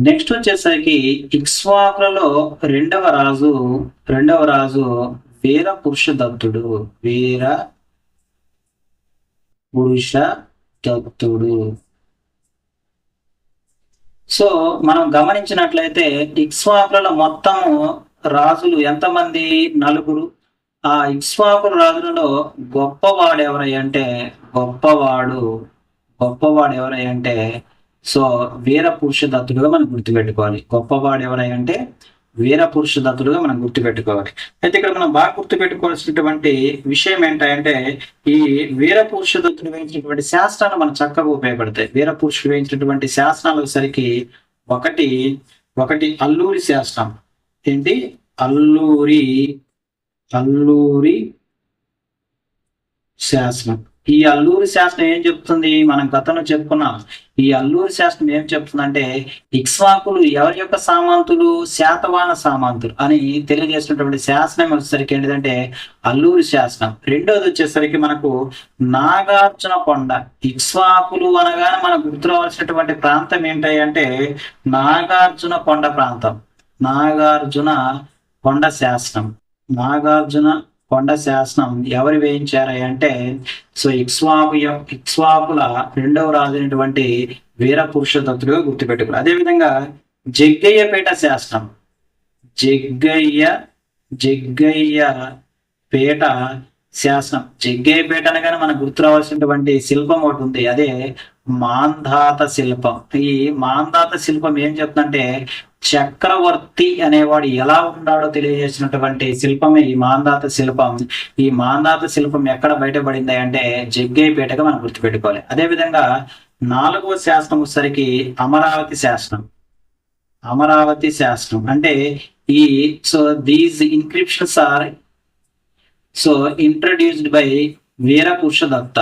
Next వచ్చేసరికి ఇక్ష్వాకులలో రెండవ రాజు వీర పురుషదత్తుడు. వీర పురుషదత్తుడు. So మనం గమనించినట్లయితే ఇక్ష్వాకులలో మొత్తము రాజులు ఎంతమంది? 4. ఆ ఇక్ష్వాకుల రాజులలో గొప్పవాడు ఎవరంటే సో వీర పురుషదత్తుడుగా మనం గుర్తుపెట్టుకోవాలి. గొప్పవాడు ఎవరంటే వీర పురుషదత్తుడుగా మనం గుర్తుపెట్టుకోవాలి. అయితే ఇక్కడ మనం బాగా గుర్తుపెట్టుకోవాల్సినటువంటి విషయం ఏంటంటే ఈ వీర పురుషదత్తుడు వేయించినటువంటి శాస్త్రాలు మనకు చక్కగా ఉపయోగపడతాయి. వీర పురుషుడు వేయించినటువంటి శాస్త్రాలు వచ్చేసరికి ఒకటి అల్లూరి శాస్త్రం. ఏంటి? అల్లూరి శాస్త్రం. ఈ అల్లూరి శాస్త్రం ఏం చెప్తుంది? మనం గతంలో చెప్పుకున్నాం. ఈ అల్లూరి శాస్త్రం ఏం చెప్తుందంటే ఇక్ష్వాకులు ఎవరి యొక్క సామంతులు? శాతవాహన సామంతులు అని తెలియజేసినటువంటి శాస్త్రం వచ్చేసరికి ఏంటంటే అల్లూరి శాస్త్రం. రెండోది వచ్చేసరికి మనకు నాగార్జున కొండ. ఇక్ష్వాకులు అనగానే మనకు గుర్తురావాల్సినటువంటి ప్రాంతం ఏంటంటే నాగార్జున కొండ ప్రాంతం. నాగార్జున కొండ శాసనం ఎవరు వేయించారంటే సో ఇక్ష్వాకుల రెండవ రాజు అయినటువంటి వీర పురుషదత్తుడుగా గుర్తుపెట్టుకున్నారు. అదేవిధంగా జగ్గయ్యపేట శాసనం. జగ్గయ్యపేట శాసనం. జగ్గయ్యపేట అనగానే మనకు గుర్తు రావాల్సినటువంటి శిల్పం ఒకటి ఉంది. అదే మాంధాత శిల్పం. ఈ మాంధాత శిల్పం ఏం చెప్తుందంటే చక్రవర్తి అనేవాడు ఎలా ఉన్నాడో తెలియజేసినటువంటి శిల్పమే ఈ మాంధాత శిల్పం. ఈ మాంధాత శిల్పం ఎక్కడ బయటపడింది అంటే జగ్గయ్యపేటగా మనం గుర్తుపెట్టుకోవాలి. అదేవిధంగా 4వ శాసనం వచ్చేసరికి అమరావతి శాసనం. అంటే ఈ దీస్ ఇన్క్రిప్షన్స్ ఆర్ ఇంట్రడ్యూస్డ్ బై వీర పురుషదత్త.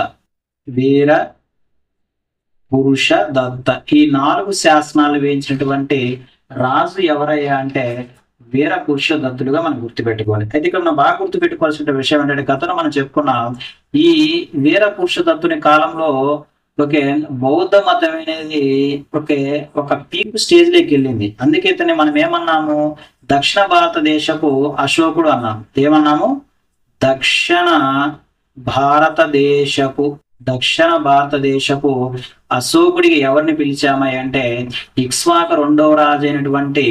ఈ 4 శాసనాలు వేయించినటువంటి రాజు ఎవరయ్యా అంటే వీర పురుషదత్తుడుగా మనం గుర్తుపెట్టుకోవాలి. అయితే ఇక్కడ మనం బాగా గుర్తుపెట్టుకోవాల్సిన విషయం ఏంటంటే గతంలో మనం చెప్పుకున్నాం ఈ వీర పురుషదత్తుని కాలంలో బౌద్ధ మతం అనేది ఒక పీక్ స్టేజ్ లోకి వెళ్ళింది. అందుకే మనం ఏమన్నాము? దక్షిణ భారతదేశపు అశోకుడు అన్నాం. ఏమన్నాము? దక్షిణ భారతదేశపు అశోకుడికి ఎవరిని పిలిచామా అంటే ఇక్ష్వాకు రెండవ రాజు అయినటువంటి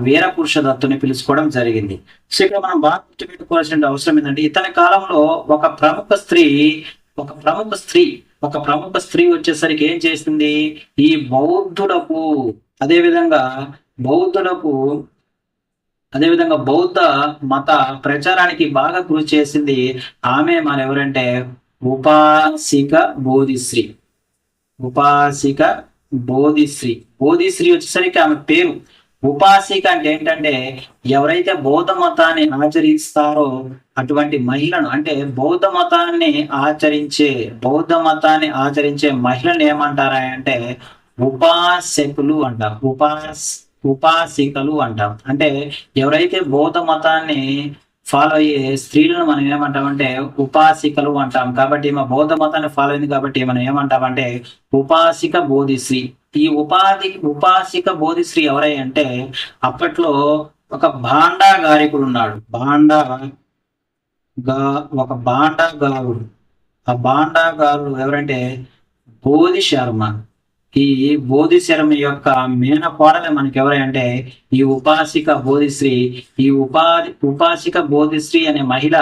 వీర పురుషదత్తుని పిలుచుకోవడం జరిగింది. సో ఇక్కడ మనం బాగా గుర్తుపెట్టుకోవాల్సిన అవసరం ఏంటంటే ఇతని కాలంలో ఒక ప్రముఖ స్త్రీ వచ్చేసరికి ఏం చేసింది? ఈ అదేవిధంగా బౌద్ధ మత ప్రచారానికి బాగా కృషి చేసింది ఆమె. మన ఎవరంటే ఉపాసిక బోధిశ్రీ. బోధిశ్రీ వచ్చేసరికి ఆమె పేరు. ఉపాసిక అంటే ఏంటంటే ఎవరైతే బౌద్ధ మతాన్ని ఆచరిస్తారో అటువంటి మహిళను, అంటే బౌద్ధ మతాన్ని ఆచరించే మహిళను ఏమంటారా అంటే ఉపాసకులు అంటాం. ఉపాసికలు అంటాం. అంటే ఎవరైతే బౌద్ధ మతాన్ని ఫాలో అయ్యే స్త్రీలను మనం ఏమంటామంటే ఉపాసికలు అంటాం. కాబట్టి మా బౌద్ధ మతాన్ని ఫాలో అయింది కాబట్టి మనం ఏమంటామంటే ఉపాసిక బోధిశ్రీ. ఈ ఉపాసిక బోధిశ్రీ ఎవరై అంటే అప్పట్లో ఒక భాండాగారికుడు ఉన్నాడు. ఒక భాండాగారుడు. ఆ భాండాగారుడు ఎవరంటే బోధి శర్మ. ఈ బోధి శర్మ యొక్క మేనకోడలే మనకి ఎవరంటే ఈ ఉపాసిక బోధిశ్రీ. ఈ ఉపాసిక బోధిశ్రీ అనే మహిళ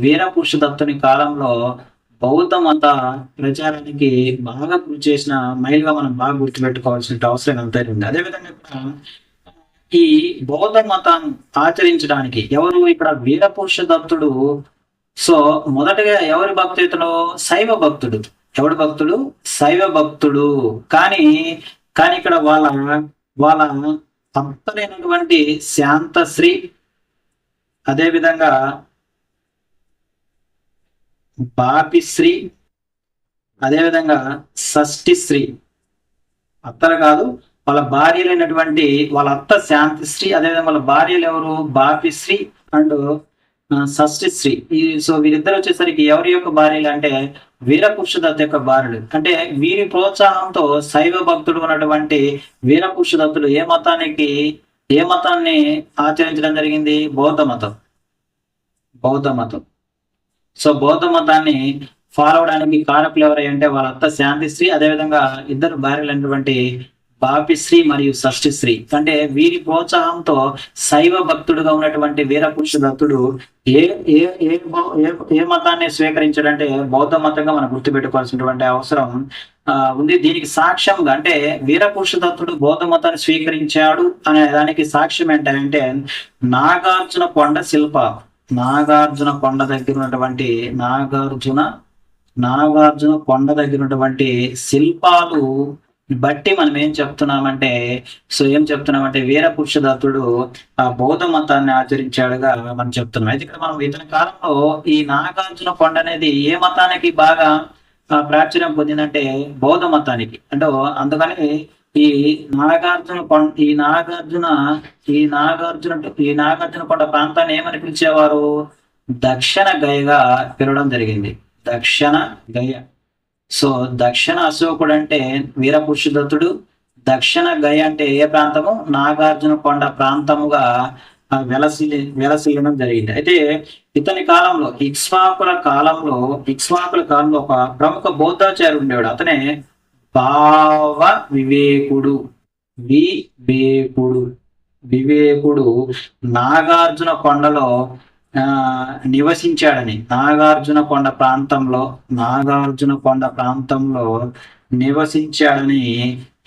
వీర పురుషదత్తుని కాలంలో బౌద్ధ మత ప్రచారానికి బాగా కృషి చేసిన మహిళగా మనం బాగా గుర్తుపెట్టుకోవాల్సిన అవసరం ఎంతైనా ఉంది. అదేవిధంగా ఈ బౌద్ధ మతాన్ని ఆచరించడానికి ఎవరు ఇక్కడ వీర పురుషదత్తుడు. సో మొదటగా ఎవరి భక్తుడు? శైవ భక్తుడు. ఎవడు భక్తుడు? శైవ భక్తుడు. కానీ ఇక్కడ వాళ్ళ భక్తులైనటువంటి శాంతశ్రీ, అదేవిధంగా బాపిశ్రీ, అదేవిధంగా షష్ఠిశ్రీ. అత్తలు కాదు, వాళ్ళ భార్యలైనటువంటి వాళ్ళ అత్త శాంతిశ్రీ, అదేవిధంగా వాళ్ళ భార్యలు ఎవరు? బాపిశ్రీ అండ్ షష్ఠిశ్రీ. సో వీరిద్దరు వచ్చేసరికి ఎవరి యొక్క భార్యలు అంటే వీరపురుషదత్త యొక్క భార్యలు. అంటే వీరి ప్రోత్సాహంతో శైవ భక్తుడు ఉన్నటువంటి వీరపురుషదత్తుడు ఏ మతాన్ని ఆచరించడం జరిగింది? బౌద్ధ మతం. బౌద్ధ మతం. సో బౌద్ధ మతాన్ని ఫాలో అవడానికి కారకులు ఎవరై అంటే వాళ్ళ అత్త శాంతిశ్రీ, అదేవిధంగా ఇద్దరు భార్యలైనటువంటి బాపిశ్రీ మరియు షష్ఠిశ్రీ. అంటే వీరి ప్రోత్సాహంతో శైవ భక్తుడుగా ఉన్నటువంటి వీరపురుష దత్తుడు ఏ ఏ ఏ ఏ మతాన్ని స్వీకరించాడంటే బౌద్ధ మతంగా మనం గుర్తుపెట్టుకోవాల్సినటువంటి అవసరం ఉంది. దీనికి సాక్ష్యంగా అంటే వీరపురుష దత్తుడు బౌద్ధ మతాన్ని స్వీకరించాడు అనే దానికి సాక్ష్యం ఏంటంటే నాగార్జున కొండ శిల్ప. నాగార్జున కొండ దగ్గర ఉన్నటువంటి నాగార్జున కొండ దగ్గర ఉన్నటువంటి శిల్పాలు బట్టి మనం ఏం చెప్తున్నామంటే వీరపురుష దత్తుడు ఆ బౌద్ధ మతాన్ని ఆచరించాడుగా మనం చెప్తున్నాం. అయితే ఇక్కడ మనం ఇతని కాలంలో ఈ నాగార్జున కొండ అనేది ఏ మతానికి బాగా ప్రాచుర్యం పొందిందంటే బౌద్ధ మతానికి. అంటే అందుకని ఈ నాగార్జున కొండ ప్రాంతాన్ని ఏమని పిలిచేవారు? దక్షిణ గయగా పిలవడం జరిగింది. దక్షిణ గయ. సో దక్షిణ అశోకుడు అంటే వీరపురుషదత్తుడు, దక్షిణ గయ అంటే ఏ ప్రాంతము? నాగార్జున కొండ ప్రాంతముగా వెలసిల్లడం జరిగింది. అయితే ఇతని కాలంలో ఇక్ష్వాకుల కాలంలో ఒక ప్రముఖ బౌద్ధాచార్యుడు ఉండేవాడు. అతనే భావ వివేకుడు. వివేకుడు నాగార్జున కొండలో నివసించాడని, నాగార్జున కొండ ప్రాంతంలో నివసించాడని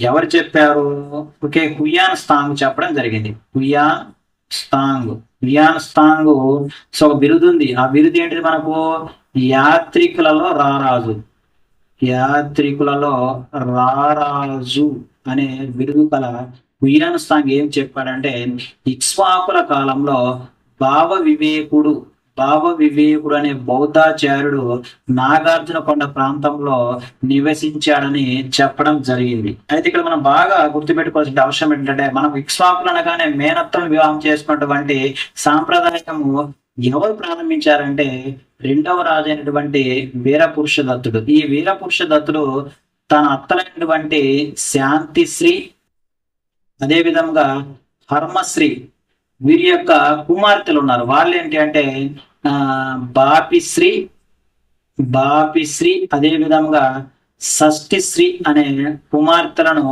ఎవరు చెప్పారు? ఓకే, హుయాన్ స్తాంగ్ చెప్పడం జరిగింది. హుయాన్ స్తాంగ్ సో ఒక బిరుదు ఉంది. ఆ బిరుదు ఏంటిది మనకు? యాత్రికులలో రారాజు అనే బిరుదు కల హుయాన్ స్తాంగ్ ఏం చెప్పాడంటే ఇక్ష్వాకుల కాలంలో భావ వివేకుడు అనే బౌద్ధాచార్యుడు నాగార్జున కొండ ప్రాంతంలో నివసించాడని చెప్పడం జరిగింది. అయితే ఇక్కడ మనం బాగా గుర్తుపెట్టుకోవాల్సిన అవసరం ఏంటంటే మనం ఇక్ష్వాకులు అనగానే మేనత్తను వివాహం చేసుకున్నటువంటి సాంప్రదాయము ఎవరు ప్రారంభించారంటే రెండవ రాజు అయినటువంటి వీరపురుష దత్తుడు. ఈ వీరపురుష దత్తుడు తన అత్తలైనటువంటి శాంతిశ్రీ, అదే విధంగా హర్మశ్రీ, వీరి యొక్క కుమార్తెలు ఉన్నారు. వాళ్ళు ఏంటి అంటే బాపిశ్రీ అదే విధంగా షష్ఠిశ్రీ అనే కుమార్తెలను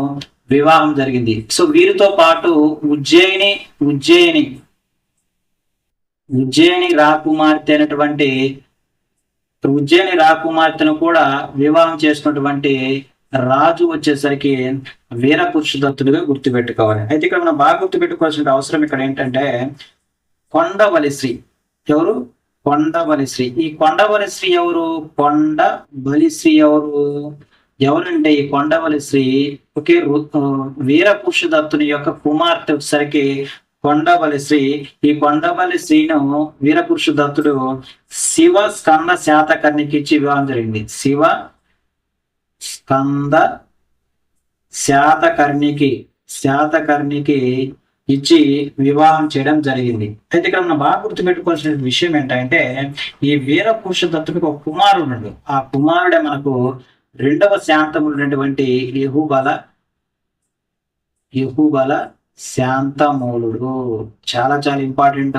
వివాహం జరిగింది. సో వీరితో పాటు ఉజ్జయిని రాకుమార్తెను కూడా వివాహం చేసుకున్నటువంటి రాజు వచ్చేసరికి వీరపురుష దత్తుడుగా గుర్తుపెట్టుకోవాలి. అయితే ఇక్కడ మనం బాగా గుర్తుపెట్టుకోవాల్సిన అవసరం ఇక్కడ ఏంటంటే కొండబలిశ్రీ. ఎవరు? కొండబలిశ్రీ. ఈ కొండబలిశ్రీ ఎవరంటే ఈ కొండబలిశ్రీ ఒకే వీరపురుష దత్తుని యొక్క కుమార్తె వచ్చేసరికి కొండబలిశ్రీ. ఈ కొండబలిశ్రీను వీరపురుష దత్తుడు శివ స్కంద శాతకర్ణికి ఇచ్చి వివాహం జరిగింది. శివ స్కంద శాతకర్ణికి ఇచ్చి వివాహం చేయడం జరిగింది. అయితే ఇక్కడ మనం బాగా గుర్తుపెట్టుకోవాల్సిన విషయం ఏంటంటే ఈ వీరపురుష దత్తుడికి ఒక కుమారుడు. ఆ కుమారుడే మనకు రెండవ శాంతములైనటువంటి యహుబల శాంతమూలుడు. చాలా చాలా ఇంపార్టెంట్.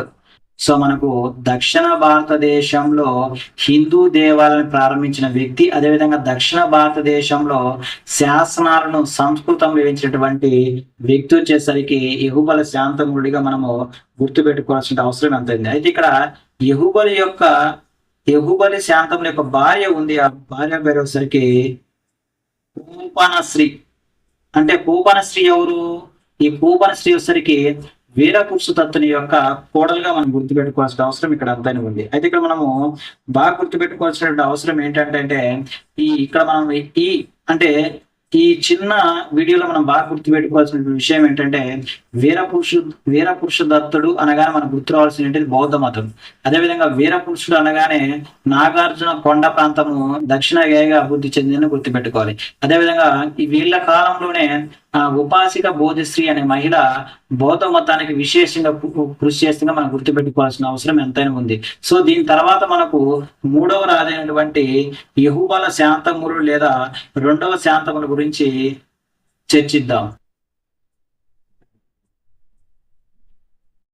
సో మనకు దక్షిణ భారతదేశంలో హిందూ దేవాలయాన్ని ప్రారంభించిన వ్యక్తి, అదేవిధంగా దక్షిణ భారతదేశంలో శాసనాలను సంస్కృతంలో వేయించినటువంటి వ్యక్తి వచ్చేసరికి యహుబల శాంతమూలుడిగా మనము గుర్తుపెట్టుకోవాల్సిన అవసరం ఎంత ఉంది. అయితే ఇక్కడ యహుబలి శాంతముల యొక్క భార్య ఉంది. ఆ భార్య పేరు వచ్చేసరికి పూపనశ్రీ. అంటే పూపనశ్రీ ఎవరు? ఈ పూపనశ్రీ వచ్చేసరికి వీరపురుష దత్తుని యొక్క కోడలుగా మనం గుర్తుపెట్టుకోవాల్సిన అవసరం ఇక్కడ అంతానే ఉంది. అయితే ఇక్కడ మనము బాగా గుర్తుపెట్టుకోవాల్సిన అవసరం ఏంటంటే ఇక్కడ మనం ఈ చిన్న వీడియోలో మనం బాగా గుర్తుపెట్టుకోవాల్సిన విషయం ఏంటంటే వీరపురుష దత్తుడు అనగానే మనం గుర్తు రావాల్సిన బౌద్ధ మతం. అదేవిధంగా వీరపురుషుడు అనగానే నాగార్జున కొండ ప్రాంతము దక్షిణ గయగా అభివృద్ధి చెందిందని గుర్తుపెట్టుకోవాలి. అదేవిధంగా ఈ వీళ్ళ కాలంలోనే ఉపాసిక బోధిశ్రీ అనే మహిళ బౌద్ధ మతానికి విశేషంగా కృషి చేస్తుందిగా మనం గుర్తుపెట్టుకోవాల్సిన అవసరం ఎంతైనా ఉంది. సో దీని తర్వాత మనకు మూడవ రాజైనటువంటి యెహుబల శాంతములు లేదా రెండవ శాంతముల గురించి చర్చిద్దాం.